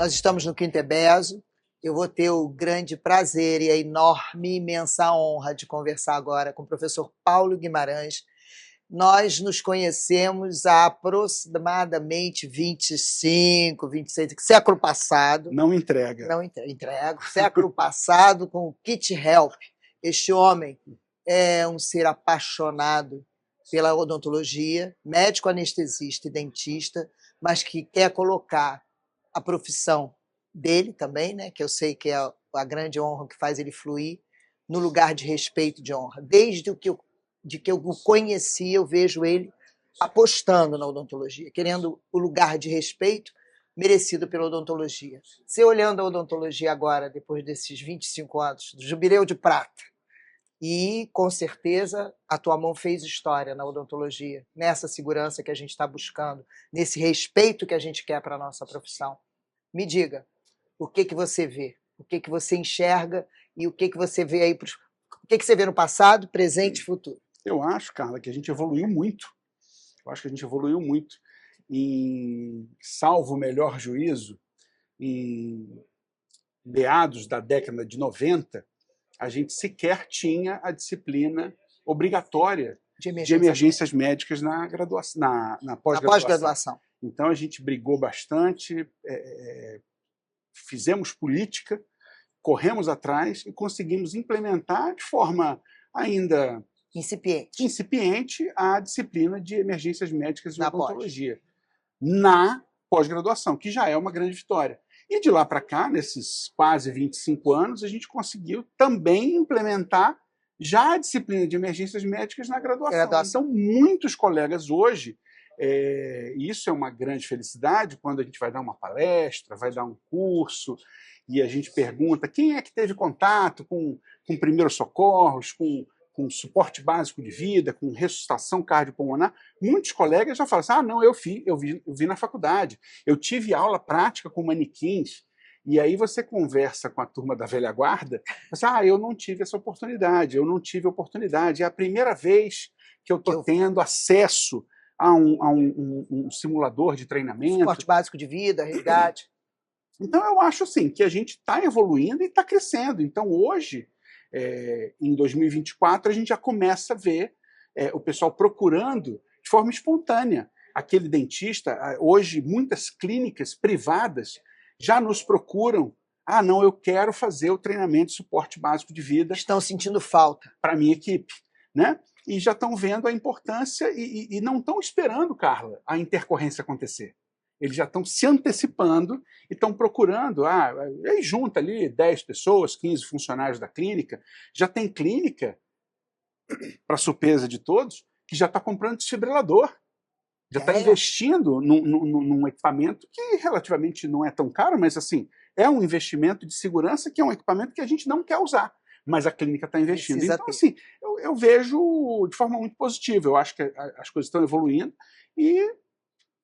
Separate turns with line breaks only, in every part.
Nós estamos no Quintebeso. Eu vou ter o grande prazer e a enorme, imensa honra de conversar agora com o professor Paulo Guimarães. Nós nos conhecemos há aproximadamente 25, 26, século passado.
Não entrega.
Não entrego. Século passado, com o Kit Help. Este homem é um ser apaixonado pela odontologia, médico anestesista e dentista, mas que quer colocar a profissão dele também, né, que eu sei que é a grande honra que faz ele fluir, no lugar de respeito e de honra. Desde que eu o conheci, eu vejo ele apostando na odontologia, querendo o lugar de respeito merecido pela odontologia. Você olhando a odontologia agora, depois desses 25 anos, do Jubileu de Prata, e, com certeza, a tua mão fez história na odontologia, nessa segurança que a gente está buscando, nesse respeito que a gente quer para a nossa profissão. Me diga, o que você vê? O que você enxerga e o que você vê aí? O que você vê no passado, presente e futuro?
Eu acho, Carla, que a gente evoluiu muito. E, salvo o melhor juízo, em meados da década de 90, a gente sequer tinha a disciplina obrigatória de emergências médicas na pós-graduação. Então a gente brigou bastante, fizemos política, corremos atrás e conseguimos implementar de forma ainda incipiente a disciplina de emergências médicas e odontologia na pós-graduação, que já é uma grande vitória. E de lá para cá, nesses quase 25 anos, a gente conseguiu também implementar já a disciplina de emergências médicas na graduação. Então, muitos colegas hoje, isso é uma grande felicidade, quando a gente vai dar uma palestra, vai dar um curso, e a gente pergunta quem é que teve contato com primeiros socorros, com suporte básico de vida, com ressuscitação cardiopulmonar. Muitos colegas já falam assim, não, eu vi na faculdade, eu tive aula prática com manequins. E aí você conversa com a turma da velha guarda, você, eu não tive essa oportunidade, É a primeira vez que eu estou tendo acesso a um simulador de treinamento.
Suporte básico de vida, resgate.
Então eu acho assim, que a gente está evoluindo e está crescendo. Então hoje, em 2024, a gente já começa a ver o pessoal procurando de forma espontânea. Aquele dentista, hoje muitas clínicas privadas já nos procuram. Não, eu quero fazer o treinamento de suporte básico de vida.
Estão sentindo falta.
Para a minha equipe, né? E já estão vendo a importância e não estão esperando, Carla, a intercorrência acontecer. Eles já estão se antecipando e estão procurando, aí junta ali 10 pessoas, 15 funcionários da clínica, já tem clínica, para surpresa de todos, que já está comprando desfibrilador, já está investindo num equipamento que relativamente não é tão caro, mas assim, é um investimento de segurança que é um equipamento que a gente não quer usar, mas a clínica está investindo. Então, assim, eu vejo de forma muito positiva, eu acho que as coisas estão evoluindo e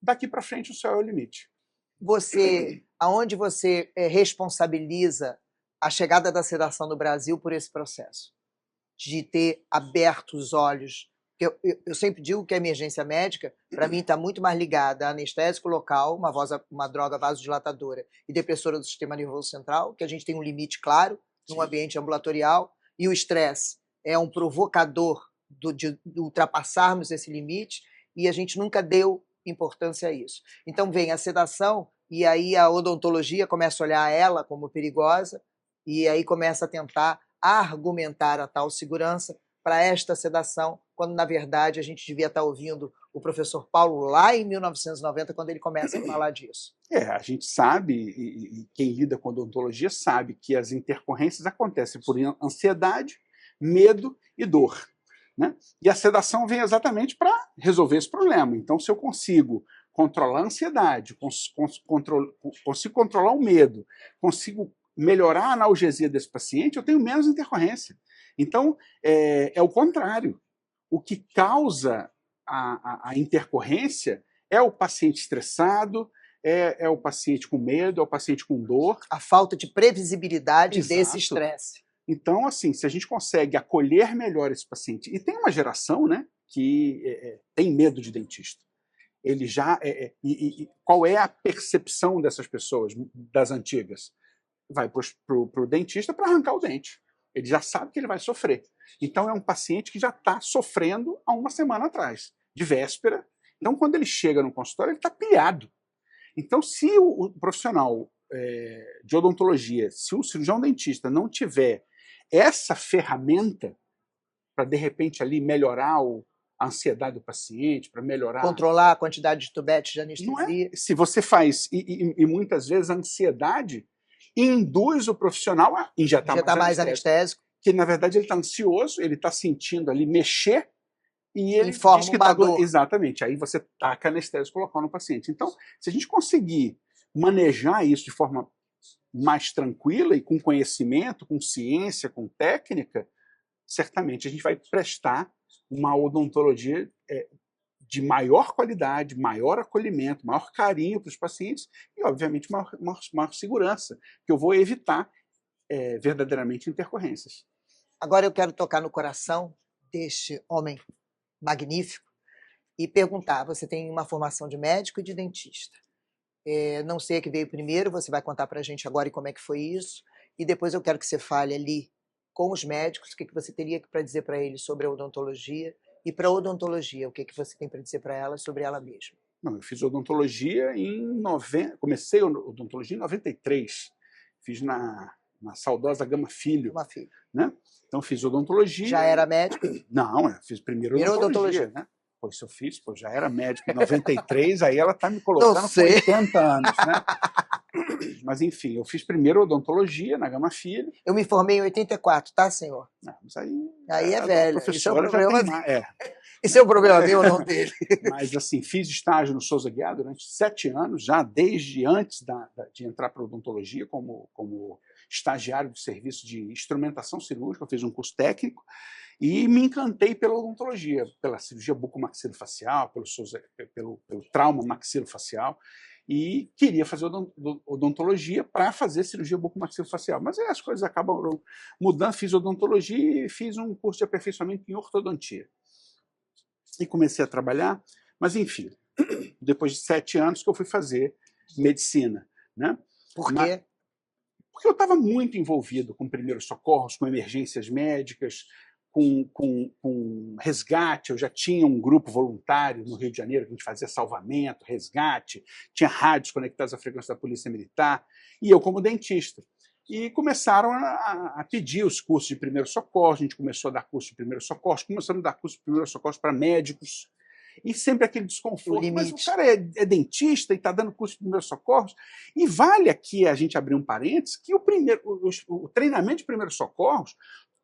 daqui para frente o céu é o limite.
Aonde você responsabiliza a chegada da sedação no Brasil por esse processo? De ter aberto os olhos. Eu sempre digo que a emergência médica, para mim, está muito mais ligada a anestésico local, uma droga vasodilatadora e depressora do sistema nervoso central, que a gente tem um limite claro num ambiente ambulatorial, e o estresse é um provocador de ultrapassarmos esse limite, e a gente nunca deu importância a isso. Então vem a sedação e aí a odontologia começa a olhar ela como perigosa e aí começa a tentar argumentar a tal segurança para esta sedação, quando na verdade a gente devia estar ouvindo o professor Paulo lá em 1990, quando ele começa a falar disso.
A gente sabe, e quem lida com odontologia sabe que as intercorrências acontecem por ansiedade, medo e dor. Né? E a sedação vem exatamente para resolver esse problema. Então, se eu consigo controlar a ansiedade, consigo controlar o medo, consigo melhorar a analgesia desse paciente, eu tenho menos intercorrência. Então, é o contrário. O que causa a intercorrência é o paciente estressado, é o paciente com medo, é o paciente com dor.
A falta de previsibilidade desse estresse.
Então, assim, se a gente consegue acolher melhor esse paciente, e tem uma geração, né, que tem medo de dentista. Ele já qual é a percepção dessas pessoas, das antigas? Vai para o dentista para arrancar o dente. Ele já sabe que ele vai sofrer. Então, é um paciente que já está sofrendo há uma semana atrás, de véspera. Então, quando ele chega no consultório, ele está pilhado. Então, se o profissional de odontologia, se o cirurgião dentista não tiver essa ferramenta para, de repente, ali melhorar a ansiedade do paciente, para melhorar...
Controlar a quantidade de tubete de anestesia.
Se você faz, e muitas vezes a ansiedade induz o profissional a injetar mais anestésico, que na verdade ele está ansioso, ele está sentindo ali mexer, e ele
informa
diz que
uma dor.
Exatamente, aí você taca anestésico colocando no paciente. Então, se a gente conseguir manejar isso de forma mais tranquila e com conhecimento, com ciência, com técnica, certamente a gente vai prestar uma odontologia de maior qualidade, maior acolhimento, maior carinho para os pacientes e, obviamente, maior segurança, que eu vou evitar verdadeiramente intercorrências.
Agora eu quero tocar no coração deste homem magnífico e perguntar, você tem uma formação de médico e de dentista. Não sei o que veio primeiro, você vai contar para a gente agora como é que foi isso, e depois eu quero que você fale ali com os médicos o que você teria para dizer para eles sobre a odontologia, e para a odontologia, o que você tem para dizer para ela sobre ela mesma?
Não, eu fiz odontologia comecei odontologia em 93, fiz na saudosa Gama Filho.
Gama Filho.
Né? Então fiz odontologia.
Já era médico?
Não, eu fiz primeiro odontologia. Né? Pô, isso eu fiz, já era médico em 93, aí ela está me colocando com 80 anos. Né? Mas enfim, eu fiz primeiro odontologia na Gama Filho.
Eu me formei em 84, tá, senhor?
Não, mas
aí é velho.
Isso é o problema
Isso é o problema meu, não dele.
Mas assim, fiz estágio no Souza Guiar durante 7 anos, já desde antes de entrar para a odontologia, como estagiário de serviço de instrumentação cirúrgica. Eu fiz um curso técnico e me encantei pela odontologia, pela cirurgia bucomaxilofacial, pelo trauma maxilofacial. E queria fazer odontologia para fazer cirurgia bucomaxilofacial. Mas aí as coisas acabam mudando. Fiz odontologia e fiz um curso de aperfeiçoamento em ortodontia. E comecei a trabalhar, mas enfim, depois de 7 anos que eu fui fazer medicina. Né?
Por quê?
Porque eu estava muito envolvido com primeiros socorros, com emergências médicas, com resgate. Eu já tinha um grupo voluntário no Rio de Janeiro que a gente fazia salvamento, resgate, tinha rádios conectadas à frequência da Polícia Militar, e eu como dentista. E começaram a pedir os cursos de primeiros socorros, a gente começou a dar curso de primeiros socorros, começamos a dar curso de primeiros socorros para médicos, e sempre aquele desconforto. Mas o cara é dentista e está dando curso de primeiros socorros. E vale aqui a gente abrir um parênteses que o treinamento de primeiros socorros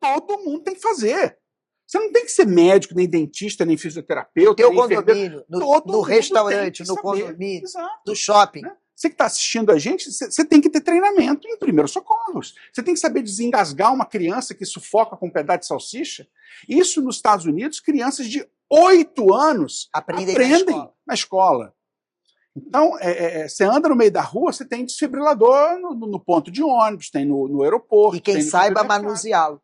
todo mundo tem que fazer. Você não tem que ser médico, nem dentista, nem fisioterapeuta.
Teu condomínio, no restaurante, no condomínio, no shopping.
Né? Você que está assistindo a gente, você tem que ter treinamento em primeiros socorros. Você tem que saber desengasgar uma criança que sufoca com um pedaço de salsicha. Isso nos Estados Unidos, crianças de 8 anos aprendem na escola. Então, você anda no meio da rua, você tem desfibrilador no ponto de ônibus, tem no aeroporto.
E quem saiba manuseá-lo.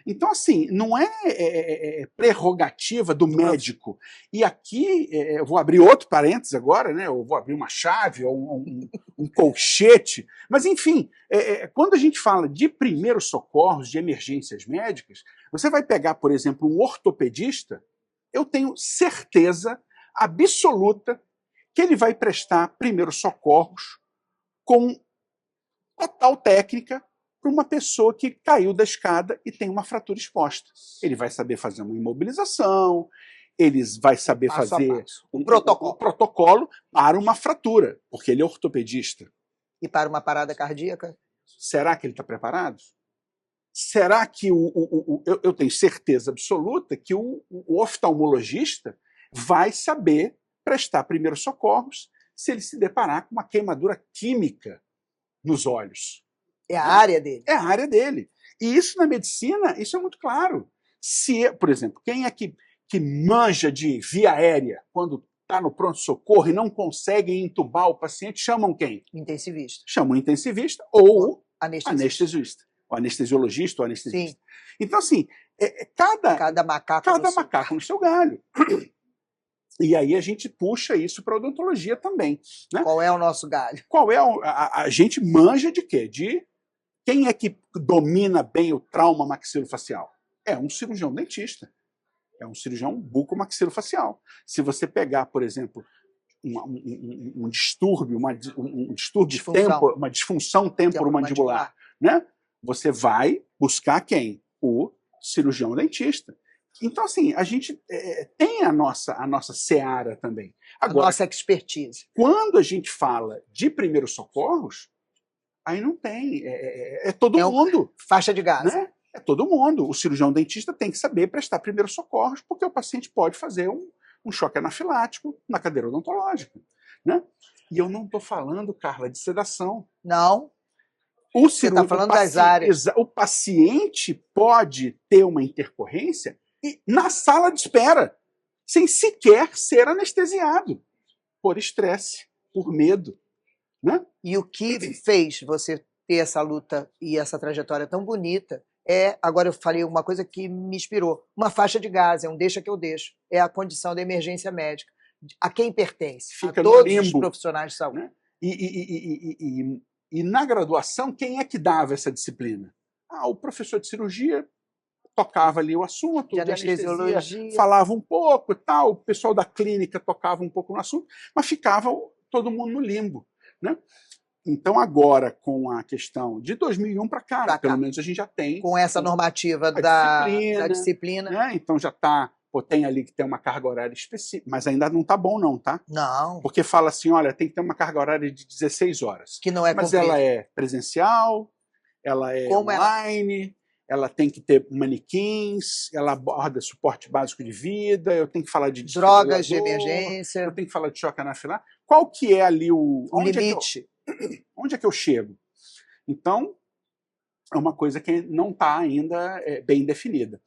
Então, assim, não é prerrogativa do médico. E aqui, eu vou abrir outro parênteses agora, né? Eu vou abrir uma chave ou um colchete. Mas, enfim, quando a gente fala de primeiros socorros, de emergências médicas, você vai pegar, por exemplo, um ortopedista, eu tenho certeza absoluta que ele vai prestar primeiros socorros com total técnica para uma pessoa que caiu da escada e tem uma fratura exposta. Ele vai saber fazer uma imobilização, ele vai saber fazer um protocolo para uma fratura, porque ele é ortopedista.
E para uma parada cardíaca?
Será que ele está preparado? Será que eu tenho certeza absoluta que o oftalmologista vai saber prestar primeiros socorros se ele se deparar com uma queimadura química nos olhos.
É a área dele.
É a área dele. E isso na medicina, isso é muito claro. Por exemplo, quem é que manja de via aérea quando está no pronto-socorro e não consegue entubar o paciente, chamam quem?
Intensivista.
Chamam intensivista ou
anestesista.
O anestesiologista ou anestesista.
Sim.
Então, assim, cada macaco no seu galho. E aí a gente puxa isso para a odontologia também. Né?
Qual é o nosso galho?
Qual é a gente manja de quê? De quem é que domina bem o trauma maxilofacial? É um cirurgião dentista. É um cirurgião bucomaxilofacial. Se você pegar, por exemplo, um distúrbio, um distúrbio uma disfunção temporomandibular, né? Você vai buscar quem? O cirurgião dentista. Então, assim, a gente tem a nossa seara também. Agora,
a nossa expertise.
Quando a gente fala de primeiros socorros, aí não tem. É todo mundo.
Faixa de gás.
Né? É todo mundo. O cirurgião dentista tem que saber prestar primeiros socorros, porque o paciente pode fazer um choque anafilático na cadeira odontológica. Né? E eu não estou falando, Carla, de sedação.
Não. Você está falando das áreas.
O paciente pode ter uma intercorrência na sala de espera, sem sequer ser anestesiado, por estresse, por medo. Né?
E o que fez você ter essa luta e essa trajetória tão bonita agora eu falei uma coisa que me inspirou, uma faixa de gás, um deixa que eu deixo, é a condição da emergência médica. A quem pertence?
Fica
a todos os profissionais de saúde.
Né? E na graduação, quem é que dava essa disciplina? O professor de cirurgia tocava ali o assunto,
de anestesiologia,
falava um pouco e tal, o pessoal da clínica tocava um pouco no assunto, mas ficava todo mundo no limbo. Né? Então, agora, com a questão de 2001 para cá, pelo menos a gente já tem...
Com essa normativa da disciplina.
Né? Então, já tem ali que ter uma carga horária específica, mas ainda não está bom não, tá?
Não.
Porque fala assim, olha, tem que ter uma carga horária de 16 horas.
Que não é
mas ela é presencial, ela é online, ela tem que ter manequins, ela aborda suporte básico de vida, eu tenho que falar de
drogas de emergência.
Eu tenho que falar de choque anafilático. Qual que é ali o
limite?
Onde é que eu chego? Então, é uma coisa que não está ainda bem definida.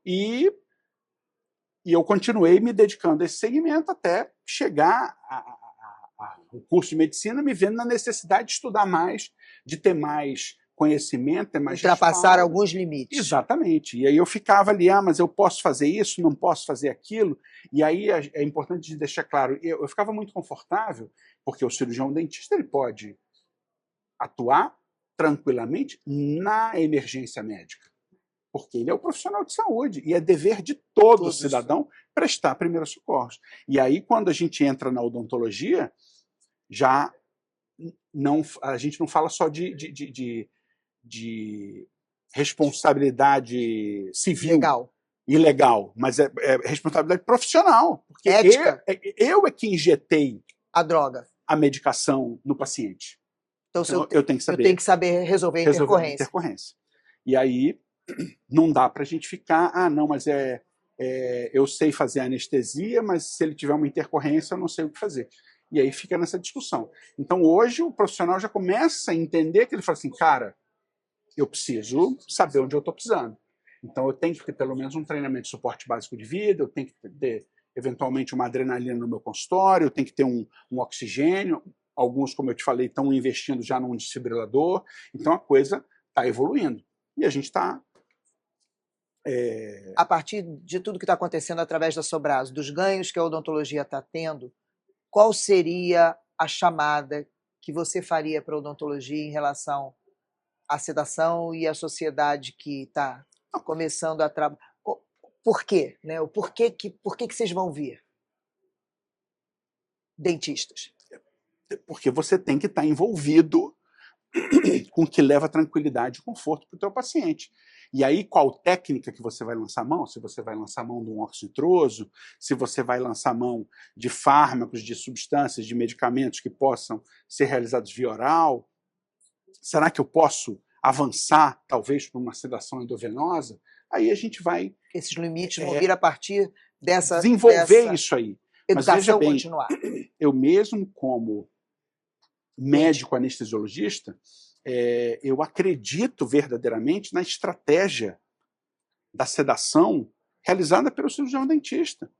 E eu continuei me dedicando a esse segmento até chegar ao curso de medicina, me vendo na necessidade de estudar mais, de ter mais conhecimento, ter mais
ultrapassar alguns limites.
Exatamente. E aí eu ficava ali, mas eu posso fazer isso, não posso fazer aquilo. E aí é importante deixar claro, eu ficava muito confortável, porque o cirurgião dentista ele pode atuar tranquilamente na emergência médica, porque ele é o profissional de saúde e é dever de todo cidadão prestar primeiros socorros. E aí, quando a gente entra na odontologia, a gente não fala só de responsabilidade civil e legal, mas é responsabilidade profissional. Porque
ética.
Eu é que injetei
a droga,
a medicação no paciente. Então eu tenho que
saber resolver a intercorrência.
E aí não dá para a gente ficar, não, mas eu sei fazer anestesia, mas se ele tiver uma intercorrência, eu não sei o que fazer. E aí fica nessa discussão. Então hoje o profissional já começa a entender que ele fala assim, cara, eu preciso saber onde eu estou pisando. Então eu tenho que ter pelo menos um treinamento de suporte básico de vida, eu tenho que ter eventualmente uma adrenalina no meu consultório, eu tenho que ter um oxigênio. Alguns, como eu te falei, estão investindo já num desfibrilador. Então a coisa está evoluindo. E a gente está...
A partir de tudo que está acontecendo através da Sobraso, dos ganhos que a odontologia está tendo, qual seria a chamada que você faria para a odontologia em relação à sedação e à sociedade que está começando a trabalhar? Por quê? Né? Por que vocês vão vir? Dentistas.
Porque você tem que estar envolvido com o que leva tranquilidade e conforto para o teu paciente. E aí, qual técnica que você vai lançar mão? Se você vai lançar mão de um óxido nitroso, se você vai lançar mão de fármacos, de substâncias, de medicamentos que possam ser realizados via oral? Será que eu posso avançar, talvez, para uma sedação endovenosa? Aí a gente vai...
Esses limites vão vir a partir dessa...
Desenvolver isso aí.
Educação
Mas veja bem,
continuar.
Eu mesmo, como médico anestesiologista, eu acredito verdadeiramente na estratégia da sedação realizada pelo cirurgião dentista.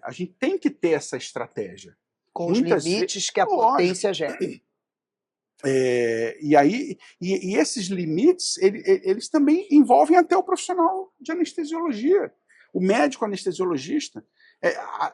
A gente tem que ter essa estratégia.
Com os limites que a potência gera.
E esses limites, eles também envolvem até o profissional de anestesiologia. O médico anestesiologista,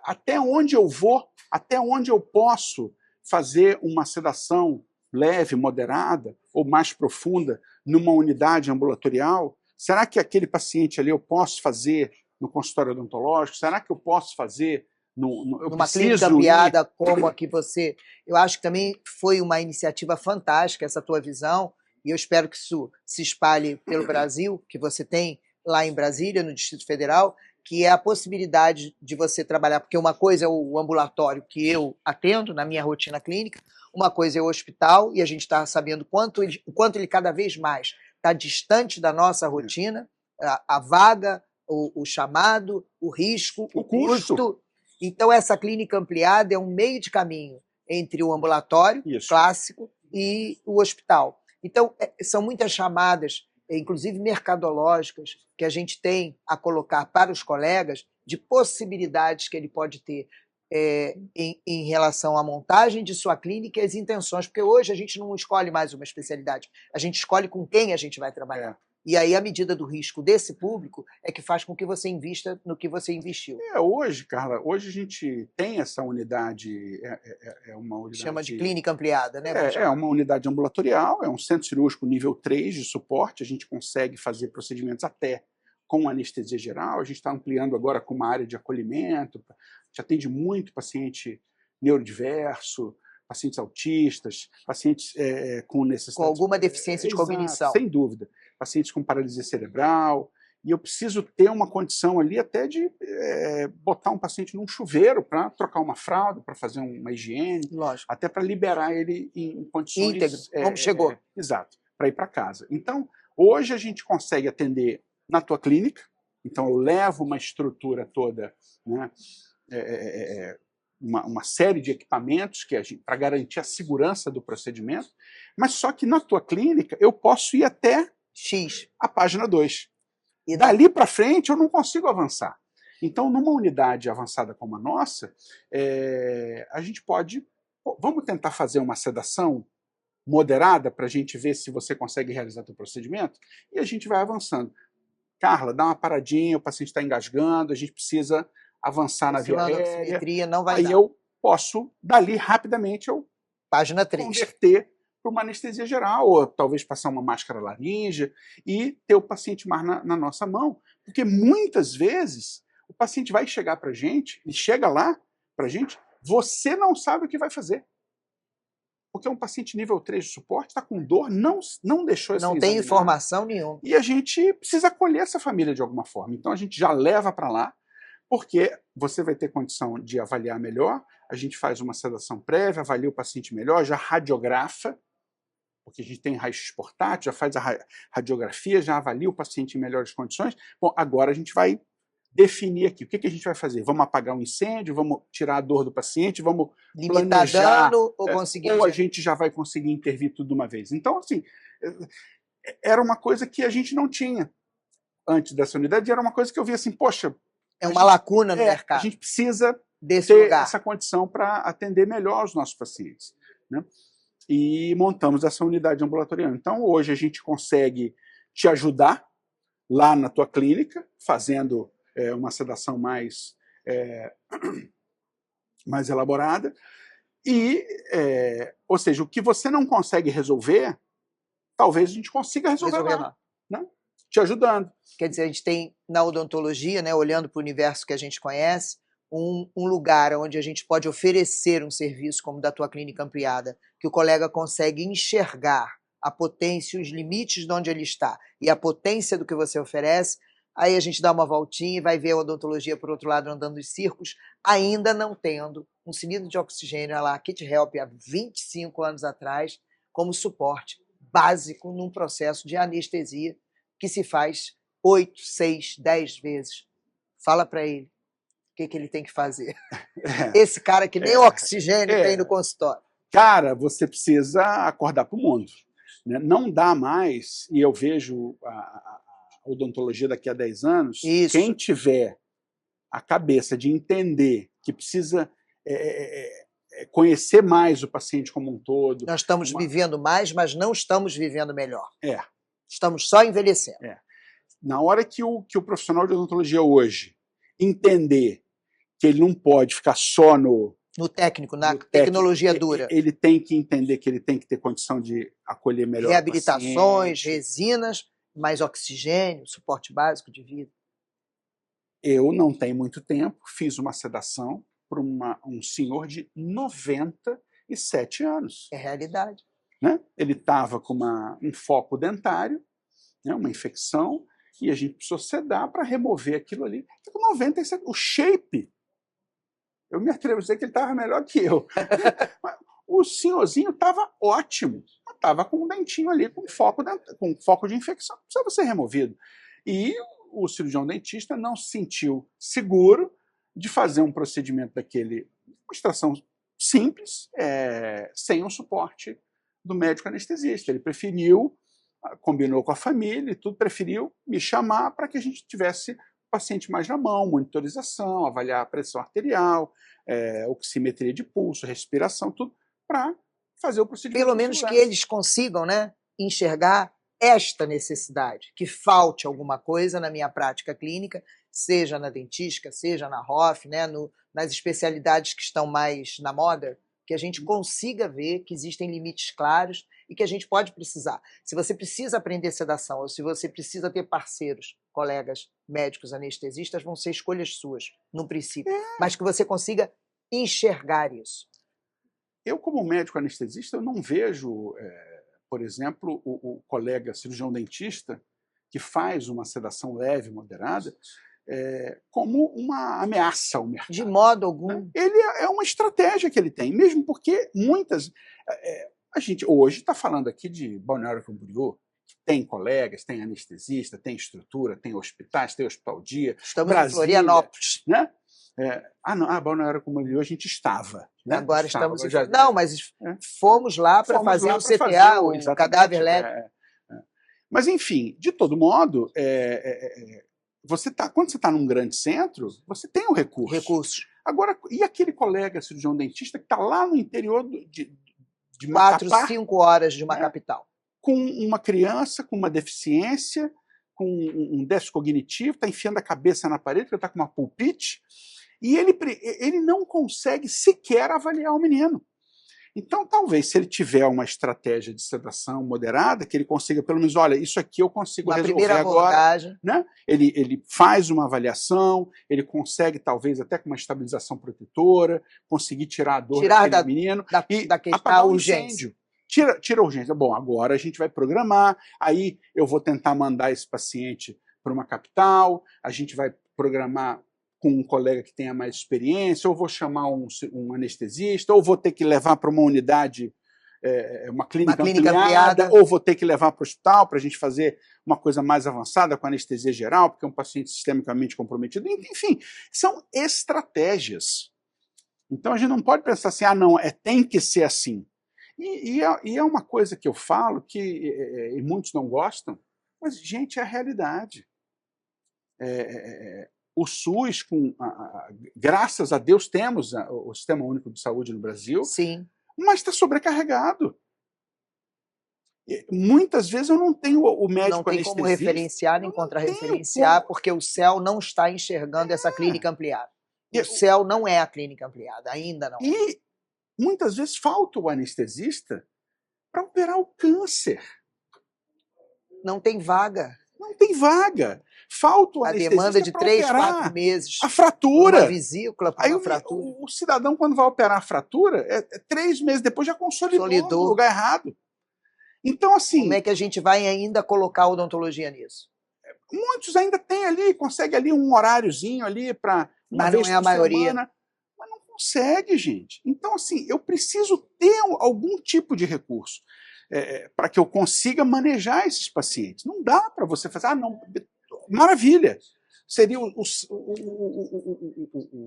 Até onde eu vou, até onde eu posso fazer uma sedação leve, moderada ou mais profunda numa unidade ambulatorial? Será que aquele paciente ali eu posso fazer no consultório odontológico? Será que eu posso fazer
numa clínica ampliada como a que você... Eu acho que também foi uma iniciativa fantástica, essa tua visão, e eu espero que isso se espalhe pelo Brasil, que você tem lá em Brasília, no Distrito Federal, que é a possibilidade de você trabalhar, porque uma coisa é o ambulatório que eu atendo na minha rotina clínica, uma coisa é o hospital, e a gente está sabendo o quanto ele cada vez mais está distante da nossa rotina, a vaga, o chamado, o risco, o custo. Então, essa clínica ampliada é um meio de caminho entre o ambulatório clássico e o hospital. Então, são muitas chamadas, inclusive mercadológicas, que a gente tem a colocar para os colegas de possibilidades que ele pode ter em relação à montagem de sua clínica e as intenções, porque hoje a gente não escolhe mais uma especialidade, a gente escolhe com quem a gente vai trabalhar. E aí a medida do risco desse público é que faz com que você invista no que você investiu.
Hoje, Carla, hoje a gente tem essa unidade, uma unidade...
Chama de clínica ampliada, né?
É uma unidade ambulatorial, é um centro cirúrgico nível 3 de suporte, a gente consegue fazer procedimentos até com anestesia geral, a gente está ampliando agora com uma área de acolhimento, a gente atende muito paciente neurodiverso, pacientes autistas, pacientes com necessidades...
Com alguma deficiência de cognição.
Sem dúvida. Pacientes com paralisia cerebral, e eu preciso ter uma condição ali até de botar um paciente num chuveiro para trocar uma fralda, para fazer uma higiene,
lógico,
até para liberar ele em condições...
íntegro, como chegou.
Exato, para ir para casa. Então, hoje a gente consegue atender na tua clínica, então eu levo uma estrutura toda, né, uma série de equipamentos para garantir a segurança do procedimento, mas só que na tua clínica eu posso ir até a página 2. E dali para frente eu não consigo avançar. Então, numa unidade avançada como a nossa, a gente pode... Vamos tentar fazer uma sedação moderada para a gente ver se você consegue realizar o procedimento? E a gente vai avançando. Carla, dá uma paradinha, o paciente está engasgando, a gente precisa avançar na via aérea.
Não vai
aí
dar.
Eu posso, dali, rapidamente,
página 3.
Converter para uma anestesia geral, ou talvez passar uma máscara laríngea e ter o paciente mais na nossa mão. Porque muitas vezes o paciente vai chegar para a gente, e chega lá para a gente, você não sabe o que vai fazer. Porque é um paciente nível 3 de suporte, está com dor, não deixou esse
exame. Não tem informação nenhuma.
E a gente precisa acolher essa família de alguma forma. Então a gente já leva para lá, porque você vai ter condição de avaliar melhor, a gente faz uma sedação prévia, avalia o paciente melhor, já radiografa, porque a gente tem raio-x portátil, já faz a radiografia, já avalia o paciente em melhores condições. Bom, agora a gente vai definir aqui, o que a gente vai fazer? Vamos apagar um incêndio, vamos tirar a dor do paciente, vamos
limitar
planejar,
dano ou conseguir...
Ou a gente já vai conseguir intervir tudo de uma vez. Então, assim, era uma coisa que a gente não tinha antes dessa unidade, era uma coisa que eu via assim, poxa...
É uma lacuna no mercado.
A gente precisa
desse
ter
lugar.
Essa condição para atender melhor os nossos pacientes, né? E montamos essa unidade ambulatorial. Então, hoje a gente consegue te ajudar lá na tua clínica, fazendo uma sedação mais elaborada. E, ou seja, o que você não consegue resolver, talvez a gente consiga resolver lá, né? Te ajudando.
Quer dizer, a gente tem na odontologia, né, olhando para o universo que a gente conhece, um lugar onde a gente pode oferecer um serviço como o da tua clínica ampliada, que o colega consegue enxergar a potência, os limites de onde ele está e a potência do que você oferece. Aí a gente dá uma voltinha e vai ver a odontologia, por outro lado, andando em círculos, ainda não tendo um cilindro de oxigênio, lá, Kit Help, há 25 anos atrás, como suporte básico num processo de anestesia que se faz 8, 6, 10 vezes. Fala para ele o que ele tem que fazer. Esse cara que nem oxigênio tem no consultório.
Cara, você precisa acordar para o mundo, né? Não dá mais, e eu vejo a odontologia daqui a 10 anos, quem tiver a cabeça de entender que precisa conhecer mais o paciente como um todo...
Nós estamos vivendo mais, mas não estamos vivendo melhor. Estamos só envelhecendo.
Na hora que o profissional de odontologia hoje entender que ele não pode ficar só no
técnico, na tecnologia dura.
Ele tem que entender que ele tem que ter condição de acolher melhor
reabilitações, resinas, mais oxigênio, suporte básico de vida.
Eu não tenho muito tempo, fiz uma sedação para um senhor de 97 anos.
É realidade.
Né? Ele estava com um foco dentário, né, uma infecção, e a gente precisou sedar para remover aquilo ali. Com 97, o shape, eu me atrevo a dizer que ele estava melhor que eu. O senhorzinho estava ótimo, estava com um dentinho ali com foco de infecção, precisava ser removido. E o cirurgião dentista não se sentiu seguro de fazer um procedimento daquele, uma extração simples, sem um suporte do médico anestesista. Ele preferiu, combinou com a família e tudo, preferiu me chamar para que a gente tivesse o paciente mais na mão, monitorização, avaliar a pressão arterial, oximetria de pulso, respiração, tudo, para fazer o procedimento.
Pelo menos que eles consigam, né, enxergar esta necessidade, que falte alguma coisa na minha prática clínica, seja na dentística, seja na ROF, né, nas especialidades que estão mais na moda, que a gente consiga ver que existem limites claros e que a gente pode precisar. Se você precisa aprender sedação ou se você precisa ter parceiros, colegas, médicos, anestesistas, vão ser escolhas suas, no princípio, mas que você consiga enxergar isso.
Eu, como médico anestesista, eu não vejo... por exemplo, o colega cirurgião dentista, que faz uma sedação leve, moderada, como uma ameaça ao mercado.
De modo algum.
Ele é uma estratégia que ele tem, mesmo porque muitas... a gente hoje está falando aqui de Balneário Camboriú, que tem colegas, tem anestesista, tem estrutura, tem hospitais, tem hospital-dia.
Estamos em Florianópolis.
Né? Balneário Camboriú a gente estava. Né?
Agora estamos... Não, mas fomos lá para fazer o CTA, o cadáver leve.
Mas, enfim, de todo modo, quando você está num grande centro, você tem o recurso.
Recursos.
Agora, e aquele colega cirurgião dentista que está lá no interior de
4, 5 horas de uma capital.
Com uma criança com uma deficiência, com um déficit cognitivo, está enfiando a cabeça na parede, porque está com uma pulpite, e ele não consegue sequer avaliar o menino. Então, talvez, se ele tiver uma estratégia de sedação moderada, que ele consiga, pelo menos, olha, isso aqui eu consigo resolver agora. Né? Ele faz uma avaliação, ele consegue, talvez, até com uma estabilização protetora, conseguir tirar a dor daquele menino e apagar a urgência. Tira a urgência. Bom, agora a gente vai programar, aí eu vou tentar mandar esse paciente para uma capital, a gente vai programar com um colega que tenha mais experiência, ou vou chamar um anestesista, ou vou ter que levar para uma unidade, uma clínica ampliada, ou vou ter que levar para o hospital para a gente fazer uma coisa mais avançada com anestesia geral, porque é um paciente sistemicamente comprometido. Enfim, são estratégias. Então a gente não pode pensar assim, não, tem que ser assim. E é uma coisa que eu falo que muitos não gostam, mas, gente, é a realidade. O SUS, graças a Deus, temos o Sistema Único de Saúde no Brasil,
sim,
mas está sobrecarregado. Muitas vezes eu não tenho o médico
não tem como referenciar nem contra-referenciar, porque o CEL não está enxergando essa clínica ampliada. O CEL não é a clínica ampliada, ainda não.
E muitas vezes falta o anestesista para operar o câncer.
Não tem vaga.
Não tem vaga. Falta o anestesista.
A demanda de 3, 4 meses.
A fratura.
Uma vesícula para uma fratura.
O cidadão, quando vai operar a fratura, 3 meses depois já consolidou no lugar errado. Então, assim...
Como é que a gente vai ainda colocar a odontologia nisso?
Muitos ainda têm ali, consegue ali um horáriozinho ali para uma vez por semana. Mas não é a maioria. Mas não consegue, gente. Então, assim, eu preciso ter algum tipo de recurso para que eu consiga manejar esses pacientes. Não dá para você fazer, não, maravilha. Seria o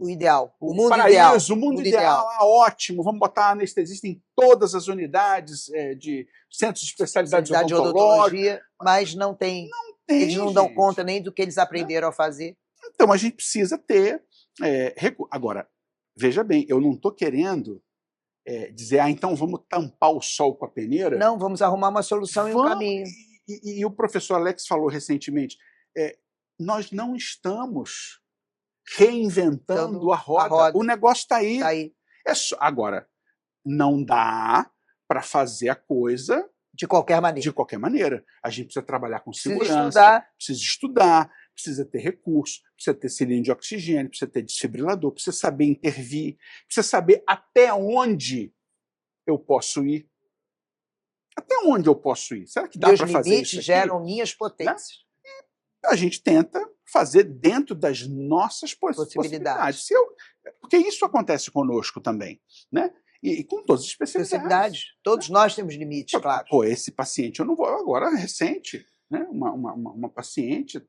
ideal, o mundo
paraíso,
ideal.
O mundo ideal. Ótimo, vamos botar anestesista em todas as unidades de centros especializados de odontologia.
Mas não tem. Eles não dão conta nem do que eles aprenderam a fazer.
Então a gente precisa ter recurso. Agora, veja bem, eu não estou querendo dizer, então vamos tampar o sol com a peneira.
Não, vamos arrumar uma solução e um caminho.
E o professor Alex falou recentemente, nós não estamos reinventando a roda. O negócio está aí.
Tá aí.
Agora, não dá para fazer a coisa
de qualquer maneira.
De qualquer maneira. A gente precisa trabalhar com segurança, precisa estudar, precisa ter recurso, precisa ter cilindro de oxigênio, precisa ter desfibrilador, precisa saber intervir, precisa saber até onde eu posso ir. Até onde eu posso ir? Será que dá para fazer isso? Os
limites geram minhas potências.
Né? E a gente tenta fazer dentro das nossas possibilidades. Porque isso acontece conosco também, né? E com todas as especialidades.
Todos nós temos limites, claro.
Pô, esse paciente, eu não vou agora, recente, né? Uma paciente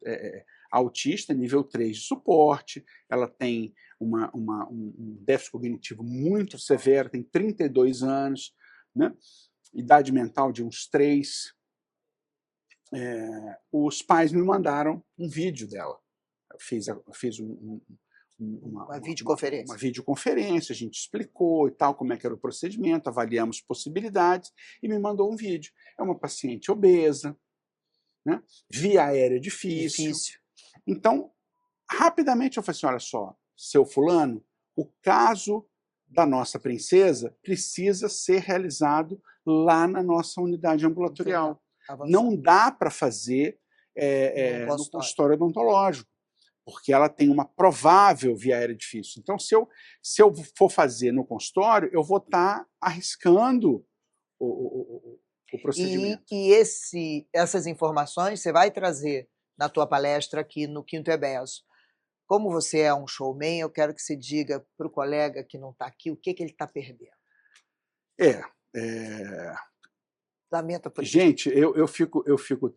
autista, nível 3 de suporte, ela tem um déficit cognitivo muito severo, tem 32 anos, né? Idade mental de uns 3. Os pais me mandaram um vídeo dela. Eu fiz
uma videoconferência.
Uma videoconferência, a gente explicou e tal como é que era o procedimento, avaliamos possibilidades e me mandou um vídeo. É uma paciente obesa, né? Via aérea difícil. Então, rapidamente eu falei assim, olha só, seu fulano, o caso da nossa princesa precisa ser realizado lá na nossa unidade ambulatorial. Não dá para fazer no consultório odontológico, porque ela tem uma provável via aérea difícil. Então, se eu for fazer no consultório, eu vou estar arriscando o procedimento.
E essas informações você vai trazer na tua palestra aqui no Quinto Ebeso. Como você é um showman, eu quero que você diga para o colega que não está aqui o que ele está perdendo. Lamenta por isso.
Gente, eu fico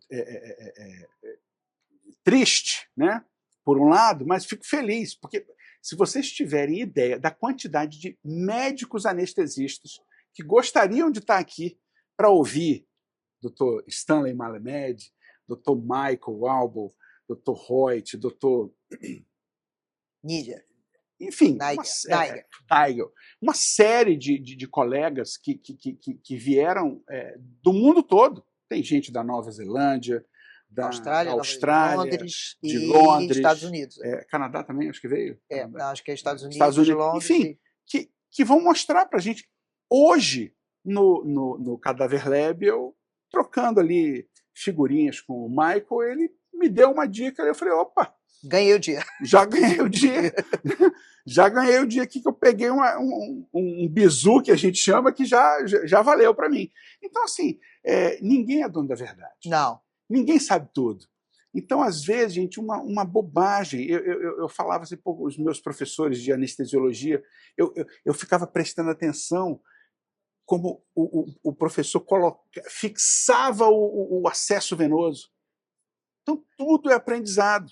triste, né? Por um lado, mas fico feliz, porque se vocês tiverem ideia da quantidade de médicos anestesistas que gostariam de estar aqui para ouvir Dr. Stanley Malamed, Dr. Michael Walbo, Dr. Hoyt, Dr.
Níger.
Enfim, uma série de colegas que vieram do mundo todo. Tem gente da Nova Zelândia, da Austrália,
Londres,
de Londres,
Estados Unidos.
Canadá também, acho que veio.
Não, acho que é Estados Unidos. Londres.
Enfim, que vão mostrar para a gente hoje no Cadaver Lab, eu trocando ali figurinhas com o Michael, ele me deu uma dica, eu falei, opa,
ganhei o dia.
Já ganhei o dia. Já ganhei o dia aqui que eu peguei um bizu, que a gente chama, que já valeu para mim. Então, assim, ninguém é dono da verdade.
Não.
Ninguém sabe tudo. Então, às vezes, gente, uma bobagem. Eu falava assim, pô, os meus professores de anestesiologia, eu ficava prestando atenção como o professor fixava o acesso venoso. Então, tudo é aprendizado.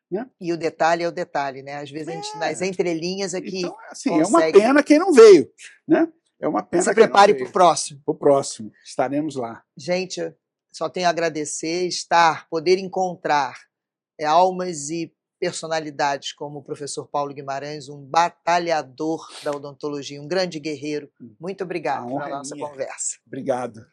Né?
E o detalhe é o detalhe, né? Às vezes a gente, nas entrelinhas aqui.
Então, assim, é uma pena quem não veio, né? É uma pena.
Se prepare para o próximo.
O próximo, estaremos lá.
Gente, só tenho a agradecer, poder encontrar almas e personalidades como o professor Paulo Guimarães, um batalhador da odontologia, um grande guerreiro. Muito obrigado pela nossa conversa.
Obrigado.